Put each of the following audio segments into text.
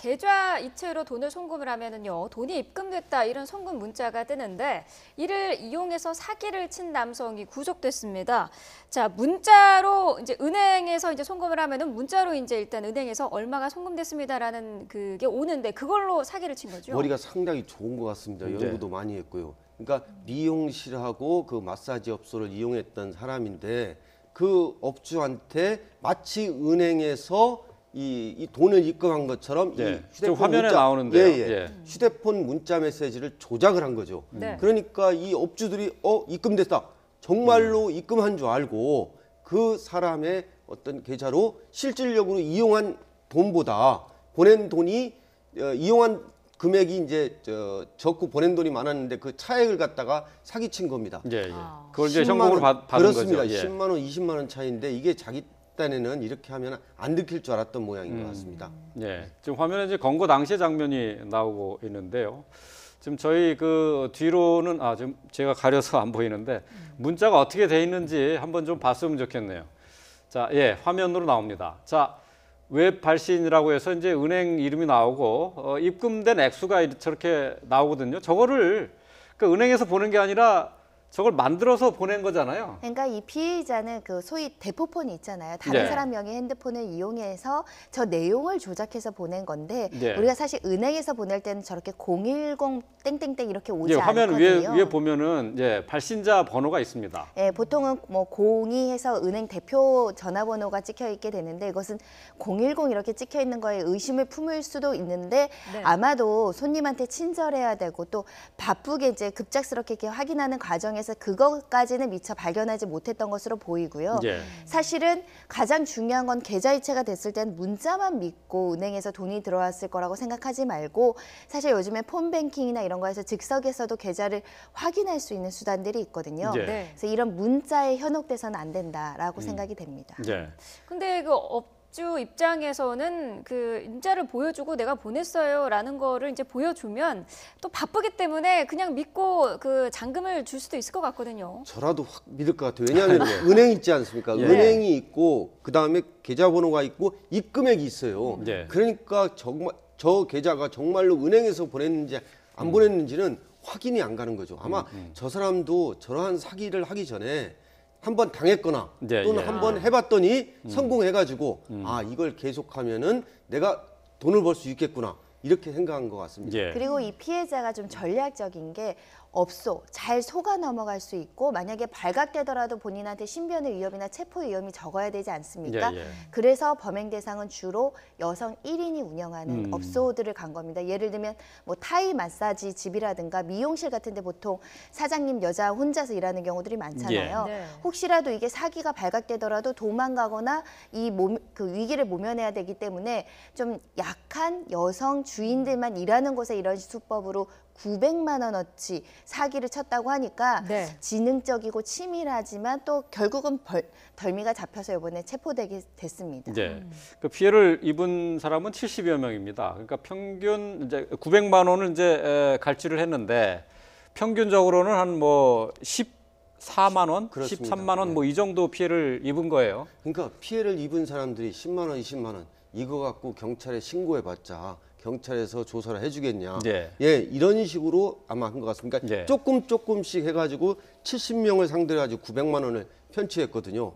계좌 이체로 돈을 송금을 하면은요, 돈이 입금됐다 이런 송금 문자가 뜨는데 이를 이용해서 사기를 친 남성이 구속됐습니다. 자, 문자로 이제 은행에서 이제 송금을 하면은 문자로 이제 일단 은행에서 얼마가 송금됐습니다라는 그게 오는데 그걸로 사기를 친 거죠. 머리가 상당히 좋은 것 같습니다. 연구도 많이 했고요. 그러니까 미용실하고 그 마사지 업소를 이용했던 사람인데 그 업주한테 마치 은행에서 이 돈을 입금한 것처럼 이 휴대폰 화면에 나오는데요. 휴대폰 문자 메시지를 조작을 한 거죠. 그러니까 이 업주들이 입금됐다. 정말로 입금한 줄 알고 그 사람의 어떤 계좌로 실질적으로 이용한 돈보다 보낸 돈이 이용한 금액이 이제 적고 보낸 돈이 많았는데 그 차액을 갖다가 사기친 겁니다. 그걸 이제 현금으로 받은 그렇습니다. 거죠. 10만 원, 20만 원 차이인데 이게 자기 딴에는 이렇게 하면 안 들킬 줄 알았던 모양인 것 같습니다. 지금 화면에 이제 검거 당시의 장면이 나오고 있는데요. 지금 저희 그 뒤로는 지금 제가 가려서 안 보이는데 문자가 어떻게 돼 있는지 한번 좀 봤으면 좋겠네요. 자, 화면으로 나옵니다. 자, 웹 발신이라고 해서 이제 은행 이름이 나오고 입금된 액수가 저렇게 나오거든요. 저거를 그 은행에서 보낸 게 아니라 저걸 만들어서 보낸 거잖아요. 그러니까 이 피해자는 그 소위 대포폰이 있잖아요. 다른 사람 명의 핸드폰을 이용해서 저 내용을 조작해서 보낸 건데 우리가 사실 은행에서 보낼 때는 저렇게 010 땡땡땡 이렇게 오지 화면 않거든요. 위에 보면은 발신자 번호가 있습니다. 보통은 뭐 02 해서 은행 대표 전화번호가 찍혀 있게 되는데 이것은 010 이렇게 찍혀 있는 거에 의심을 품을 수도 있는데 아마도 손님한테 친절해야 되고 또 바쁘게 이제 급작스럽게 이렇게 확인하는 과정에서 그것까지는 미처 발견하지 못했던 것으로 보이고요. 사실은 가장 중요한 건 계좌이체가 됐을 땐 문자만 믿고 은행에서 돈이 들어왔을 거라고 생각하지 말고 사실 요즘에 폰뱅킹이나 이런 거에서 즉석에서도 계좌를 확인할 수 있는 수단들이 있거든요. 그래서 이런 문자에 현혹돼서는 안 된다라고 생각이 됩니다. 근데 그 업주 입장에서는 그 문자를 보여주고 내가 보냈어요라는 거를 이제 보여주면 또 바쁘기 때문에 그냥 믿고 그 잔금을 줄 수도 있을 것 같거든요. 저라도 확 믿을 것 같아요. 왜냐하면 은행 있지 않습니까? 은행이 있고 그 다음에 계좌번호가 있고 입금액이 있어요. 그러니까 정말 저 계좌가 정말로 은행에서 보냈는지 안 보냈는지는 확인이 안 가는 거죠. 아마 저 사람도 저러한 사기를 하기 전에 한번 당했거나 또는 한번 해봤더니 성공해가지고 이걸 계속하면은 내가 돈을 벌 수 있겠구나 이렇게 생각한 것 같습니다. 그리고 이 피해자가 좀 전략적인 게 업소 잘 속아 넘어갈 수 있고 만약에 발각되더라도 본인한테 신변의 위협이나 체포 위험이 적어야 되지 않습니까? 그래서 범행 대상은 주로 여성 1인이 운영하는 업소들을 간 겁니다. 예를 들면 뭐 타이 마사지 집이라든가 미용실 같은 데 보통 사장님 여자 혼자서 일하는 경우들이 많잖아요. 혹시라도 이게 사기가 발각되더라도 도망가거나 그 위기를 모면해야 되기 때문에 좀 약한 여성 주인들만 일하는 곳에 이런 수법으로 900만 원어치 사기를 쳤다고 하니까 지능적이고 치밀하지만 또 결국은 덜미가 잡혀서 이번에 체포되게 됐습니다. 그 피해를 입은 사람은 70여 명입니다. 그러니까 평균 이제 900만 원을 이제 갈취를 했는데 평균적으로는 한 뭐 14만 원, 그렇습니다. 13만 원 뭐 이 정도 피해를 입은 거예요. 그러니까 피해를 입은 사람들이 10만 원, 20만 원 이거 갖고 경찰에 신고해봤자 경찰에서 조사를 해주겠냐. 이런 식으로 아마 한 것 같습니다. 그러니까 조금씩 해가지고 70명을 상대로 가지고 900만 원을 편취했거든요.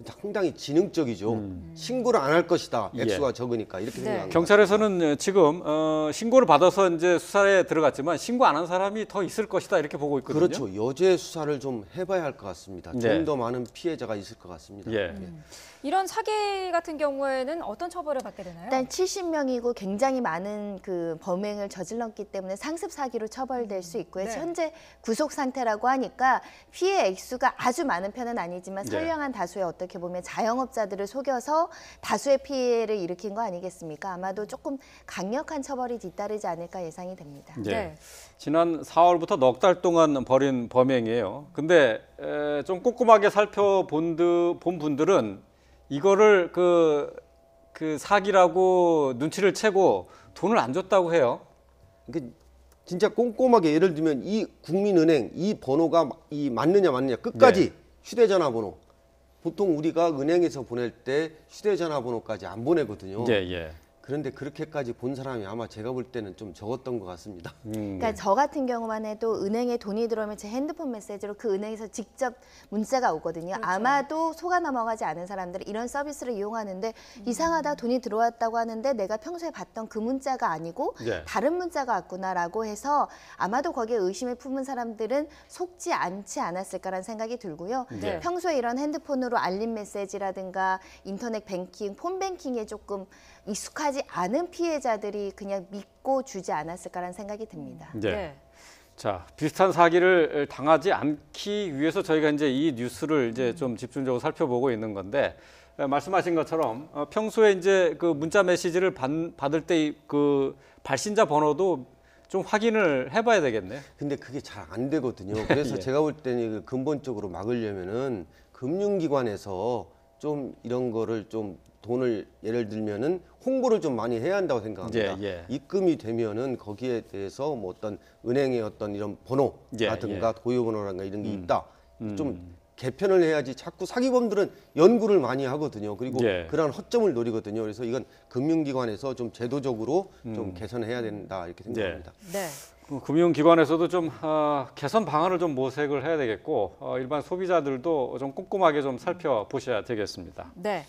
상당히 지능적이죠. 신고를 안 할 것이다. 액수가 적으니까 이렇게 생각합니다. 경찰에서는 지금 신고를 받아서 이제 수사에 들어갔지만 신고 안 한 사람이 더 있을 것이다 이렇게 보고 있거든요. 그렇죠. 여죄 수사를 좀 해봐야 할 것 같습니다. 좀 더 많은 피해자가 있을 것 같습니다. 이런 사기 같은 경우에는 어떤 처벌을 받게 되나요? 일단 70명이고 굉장히 많은 그 범행을 저질렀기 때문에 상습 사기로 처벌될 수 있고요. 현재 구속 상태라고 하니까 피해 액수가 아주 많은 편은 아니지만 선량한 다수의 어떻게 보면 자영업자들을 속여서 다수의 피해를 일으킨 거 아니겠습니까? 아마도 조금 강력한 처벌이 뒤따르지 않을까 예상이 됩니다. 지난 4월부터 넉 달 동안 벌인 범행이에요. 근데 좀 꼼꼼하게 살펴본 분들은 이거를 그 사기라고 눈치를 채고 돈을 안 줬다고 해요. 그러니까 진짜 꼼꼼하게 예를 들면 이 국민은행 이 번호가 맞느냐 끝까지 휴대전화 번호. 보통 우리가 은행에서 보낼 때 휴대전화 번호까지 안 보내거든요. 그런데 그렇게까지 본 사람이 아마 제가 볼 때는 좀 적었던 것 같습니다. 그러니까 저 같은 경우만 해도 은행에 돈이 들어오면 제 핸드폰 메시지로 그 은행에서 직접 문자가 오거든요. 그렇죠. 아마도 속아 넘어가지 않은 사람들은 이런 서비스를 이용하는데 이상하다, 돈이 들어왔다고 하는데 내가 평소에 봤던 그 문자가 아니고 네. 다른 문자가 왔구나라고 해서 아마도 거기에 의심을 품은 사람들은 속지 않지 않았을까라는 생각이 들고요. 네. 평소에 이런 핸드폰으로 알림 메시지라든가 인터넷 뱅킹, 폰 뱅킹에 조금 익숙하지 않은 피해자들이 그냥 믿고 주지 않았을까라는 생각이 듭니다. 네. 자, 비슷한 사기를 당하지 않기 위해서 저희가 이제 이 뉴스를 이제 좀 집중적으로 살펴보고 있는 건데 말씀하신 것처럼 평소에 이제 그 문자 메시지를 받을 때 그 발신자 번호도 좀 확인을 해봐야 되겠네요. 근데 그게 잘 안 되거든요. 그래서 예. 제가 볼 때는 근본적으로 막으려면은 금융기관에서 좀 이런 거를 좀 돈을 예를 들면은 홍보를 좀 많이 해야 한다고 생각합니다. 예, 예. 입금이 되면은 거기에 대해서 뭐 어떤 은행의 어떤 이런 번호라든가 고유번호라든가 이런 게 있다. 좀 개편을 해야지 자꾸 사기범들은 연구를 많이 하거든요. 그리고 예. 그런 허점을 노리거든요. 그래서 이건 금융기관에서 좀 제도적으로 좀 개선해야 된다 이렇게 생각합니다. 네. 금융기관에서도 좀 개선 방안을 좀 모색을 해야 되겠고 일반 소비자들도 좀 꼼꼼하게 좀 살펴보셔야 되겠습니다. 네.